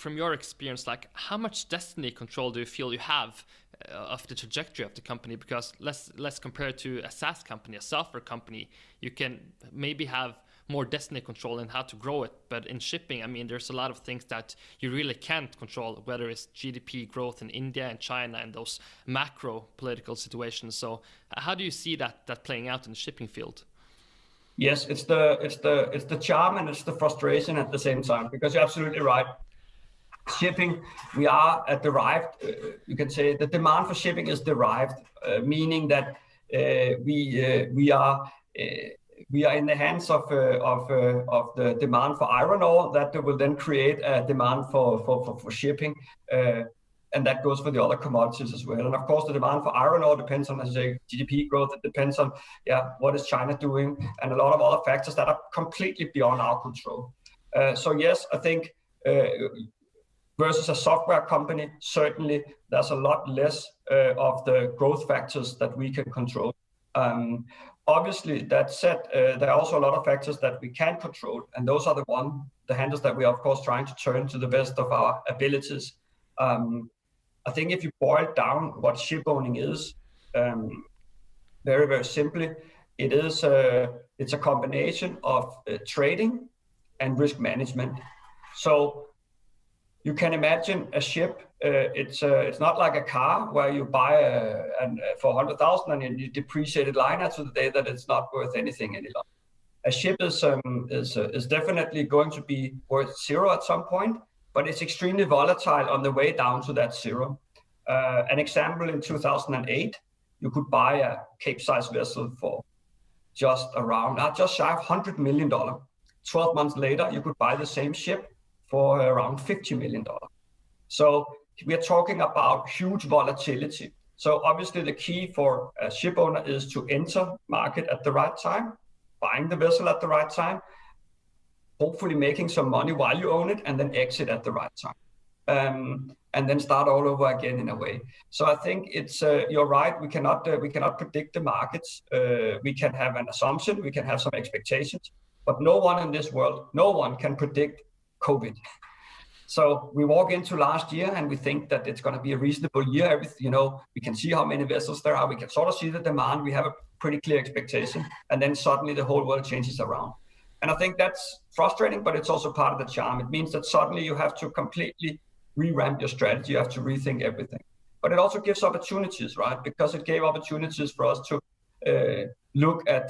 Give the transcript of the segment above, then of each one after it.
from your experience, like how much destiny control do you feel you have of the trajectory of the company? Because let's compare it to a SaaS company, a software company. You can maybe have more destiny control in how to grow it, but in shipping, I mean, there's a lot of things that you really can't control, whether it's GDP growth in India and China and those macro political situations. So how do you see that playing out in the shipping field? Yes, it's the charm and it's the frustration at the same time, because you're absolutely right. Shipping, we are derived. You can say the demand for shipping is derived, meaning that we are in the hands of the demand for iron ore that will then create a demand for shipping. And that goes for the other commodities as well. And of course, the demand for iron ore depends on, as I say, GDP growth. It depends on, what is China doing, and a lot of other factors that are completely beyond our control. So yes, I think versus a software company, certainly there's a lot less of the growth factors that we can control. Obviously, that said, there are also a lot of factors that we can control, and those are the handles that we are, of course, trying to turn to the best of our abilities. I think if you boil down what ship owning is, very, very simply, it's a combination of trading and risk management. So you can imagine a ship. It's not like a car where you buy for 100,000 and you depreciate it line to the day that it's not worth anything any longer. A ship is definitely going to be worth zero at some point, but it's extremely volatile on the way down to that zero. An example, in 2008, you could buy a Cape-size vessel for just shy of $100 million. 12 months later, you could buy the same ship for around $50 million. So we are talking about huge volatility. So obviously the key for a ship owner is to enter market at the right time, buying the vessel at the right time, hopefully making some money while you own it, and then exit at the right time, and then start all over again in a way. So I think it's you're right. We cannot predict the markets. We can have an assumption, we can have some expectations, but no one in this world, no one can predict COVID. So we walk into last year and we think that it's going to be a reasonable year. We can see how many vessels there are. We can sort of see the demand. We have a pretty clear expectation, and then suddenly the whole world changes around. And I think that's frustrating, but it's also part of the charm. It means that suddenly you have to completely revamp your strategy. You have to rethink everything. But it also gives opportunities, right? Because it gave opportunities for us to look at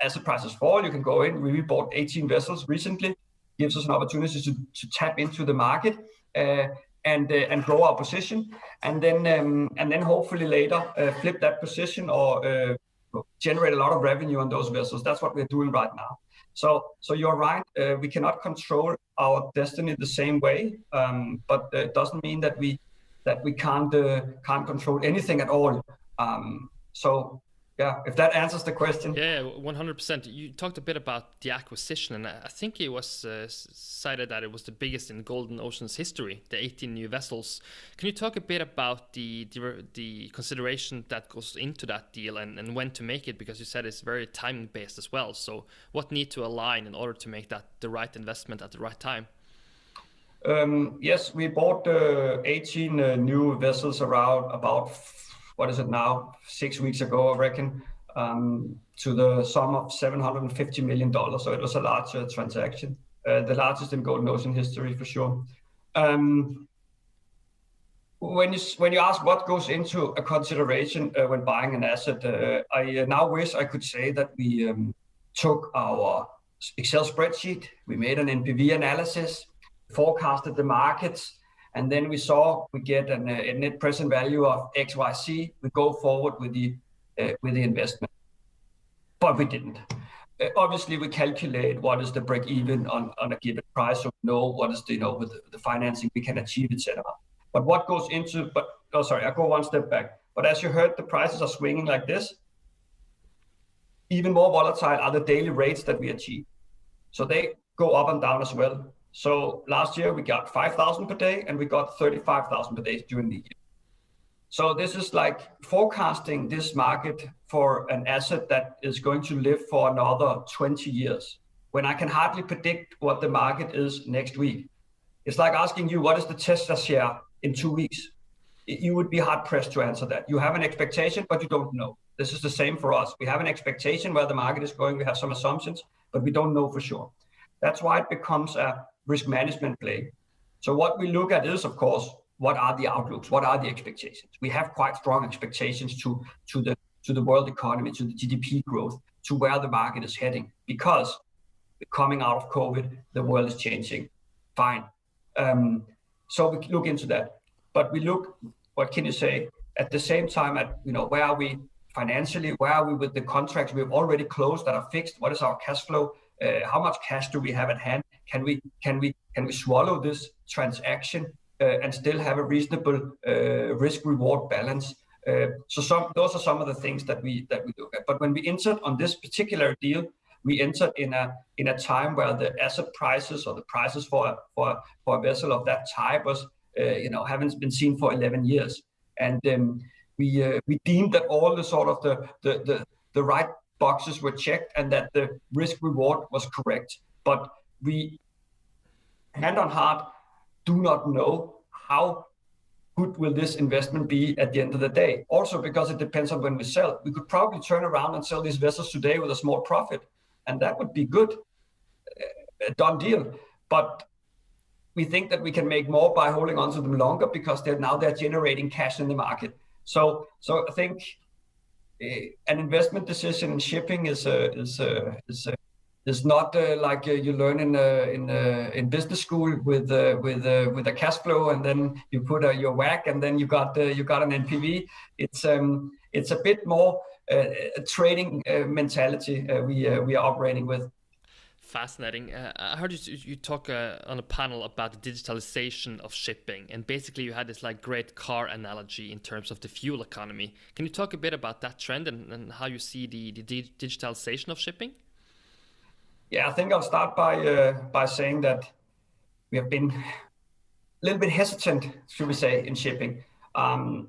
asset prices fall. You can go in. We bought 18 vessels recently. Gives us an opportunity to tap into the market and grow our position, and then hopefully later flip that position or generate a lot of revenue on those vessels. That's what we're doing right now. So you're right. We cannot control our destiny the same way, but it doesn't mean that we can't control anything at all. So yeah, if that answers the question. Yeah, 100%. You talked a bit about the acquisition, and I think it was cited that it was the biggest in Golden Ocean's history, the 18 new vessels. Can you talk a bit about the consideration that goes into that deal and when to make it? Because you said it's very time-based as well. So what need to align in order to make that the right investment at the right time? Yes, we bought 18 new vessels about, what is it now, 6 weeks ago, I reckon, to the sum of $750 million. So it was a large transaction, the largest in Golden Ocean history for sure. When you ask what goes into a consideration when buying an asset, I now wish I could say that we took our Excel spreadsheet, we made an NPV analysis, forecasted the markets, and then we get a net present value of XYZ. We go forward with the investment, but we didn't. Obviously, we calculate what is the break even on a given price, so we know what is with the financing we can achieve, etc. But what goes into? I go one step back. But as you heard, the prices are swinging like this. Even more volatile are the daily rates that we achieve, so they go up and down as well. So last year we got 5,000 per day and we got 35,000 per day during the year. So this is like forecasting this market for an asset that is going to live for another 20 years, when I can hardly predict what the market is next week. It's like asking you, what is the Tesla share in 2 weeks? You would be hard pressed to answer that. You have an expectation, but you don't know. This is the same for us. We have an expectation where the market is going. We have some assumptions, but we don't know for sure. That's why it becomes a risk management play. So what we look at is, of course, what are the outlooks? What are the expectations? We have quite strong expectations to the world economy, to the GDP growth, to where the market is heading, because coming out of COVID, the world is changing. Fine. So we look into that, but we look, what can you say, at the same time at, where are we financially? Where are we with the contracts we've already closed that are fixed? What is our cash flow? How much cash do we have at hand? Can we swallow this transaction and still have a reasonable risk-reward balance? So those are some of the things that we look at. But when we entered on this particular deal, we entered in a time where the asset prices or the prices for a vessel of that type was haven't been seen for 11 years, and we deemed that all the sort of the right boxes were checked and that the risk reward was correct. But we, hand on heart, do not know how good will this investment be at the end of the day. Also because it depends on when we sell. We could probably turn around and sell these vessels today with a small profit, and that would be good, a done deal. But we think that we can make more by holding on to them longer because they're generating cash in the market. So I think an investment decision in shipping is not like you learn in business school with a cash flow, and then you put your WACC, and then you got an NPV. It's a bit more a trading mentality we are operating with. Fascinating. I heard you talk on a panel about the digitalization of shipping, and basically you had this like great car analogy in terms of the fuel economy. Can you talk a bit about that trend and how you see the digitalization of shipping? Yeah, I think I'll start by saying that we have been a little bit hesitant, should we say, in shipping, and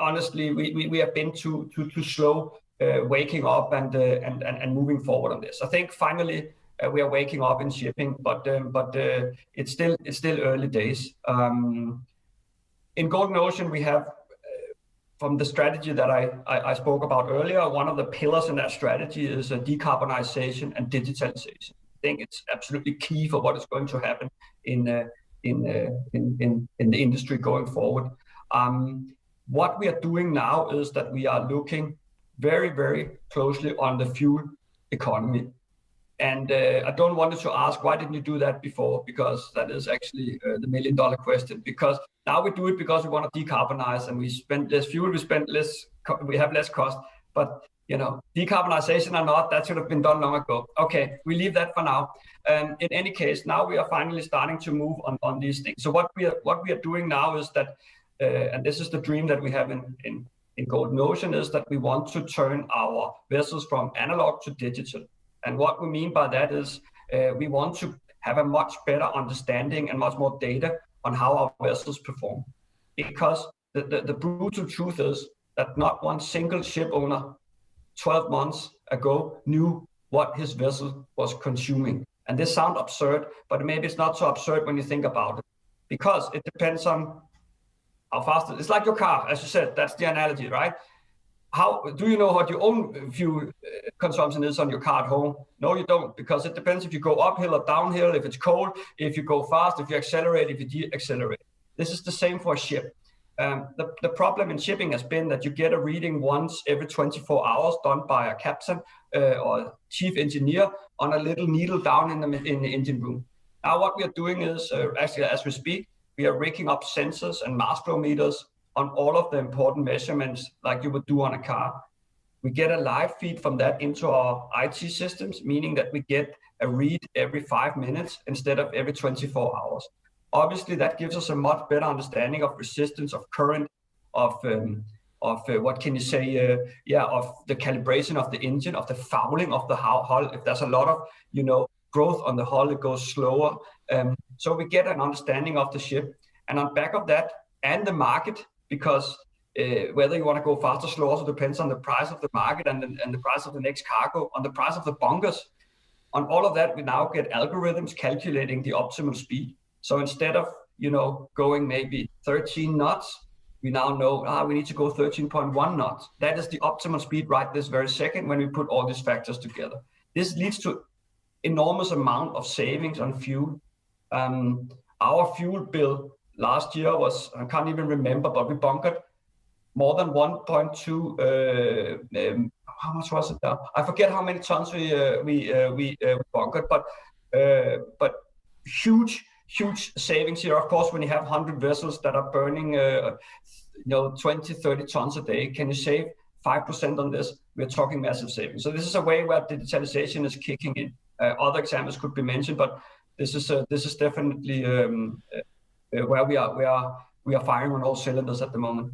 honestly, we have been too slow waking up and moving forward on this. I think finally we are waking up in shipping, but it's still early days. In Golden Ocean, we have, from the strategy that I spoke about earlier, one of the pillars in that strategy is decarbonization and digitalization. I think it's absolutely key for what is going to happen in the industry going forward. What we are doing now is that we are looking very, very closely on the fuel economy. And I don't want you to ask, why didn't you do that before? Because that is actually the million-dollar question. Because now we do it because we want to decarbonize, and we spend less fuel, we have less cost. But decarbonization or not, that should have been done long ago. Okay, we leave that for now. In any case, now we are finally starting to move on these things. So what we are doing now is that, and this is the dream that we have in Golden Ocean, is that we want to turn our vessels from analog to digital. And what we mean by that is we want to have a much better understanding and much more data on how our vessels perform. Because the brutal truth is that not one single ship owner 12 months ago knew what his vessel was consuming. And this sounds absurd, but maybe it's not so absurd when you think about it. Because it depends on how fast it's like your car, as you said, that's the analogy, right? How do you know what your own fuel consumption is on your car at home? No, you don't, because it depends if you go uphill or downhill, if it's cold, if you go fast, if you accelerate, if you de-accelerate. This is the same for a ship. The problem in shipping has been that you get a reading once every 24 hours done by a captain or chief engineer on a little needle down in the engine room. Now what we are doing is, actually as we speak, we are rigging up sensors and mass flow meters on all of the important measurements like you would do on a car. We get a live feed from that into our IT systems, meaning that we get a read every 5 minutes instead of every 24 hours. Obviously, that gives us a much better understanding of resistance, of current, of what can you say, of the calibration of the engine, of the fouling of the hull. If there's a lot of, growth on the hull, it goes slower. So we get an understanding of the ship. And on back of that, and the market, because whether you want to go fast or slow also depends on the price of the market and the price of the next cargo, on the price of the bunkers. On all of that, we now get algorithms calculating the optimal speed. So instead of, going maybe 13 knots, we now know we need to go 13.1 knots. That is the optimal speed right this very second when we put all these factors together. This leads to enormous amount of savings on fuel. Our fuel bill last year was, I can't even remember, but we bunkered more than 1.2. How much was it now? I forget how many tons we bunkered, but huge savings here. Of course, when you have 100 vessels that are burning, 20, 30 tons a day, can you save 5% on this? We're talking massive savings. So this is a way where digitalization is kicking in. Other examples could be mentioned, but this is definitely where we are firing on all cylinders at the moment.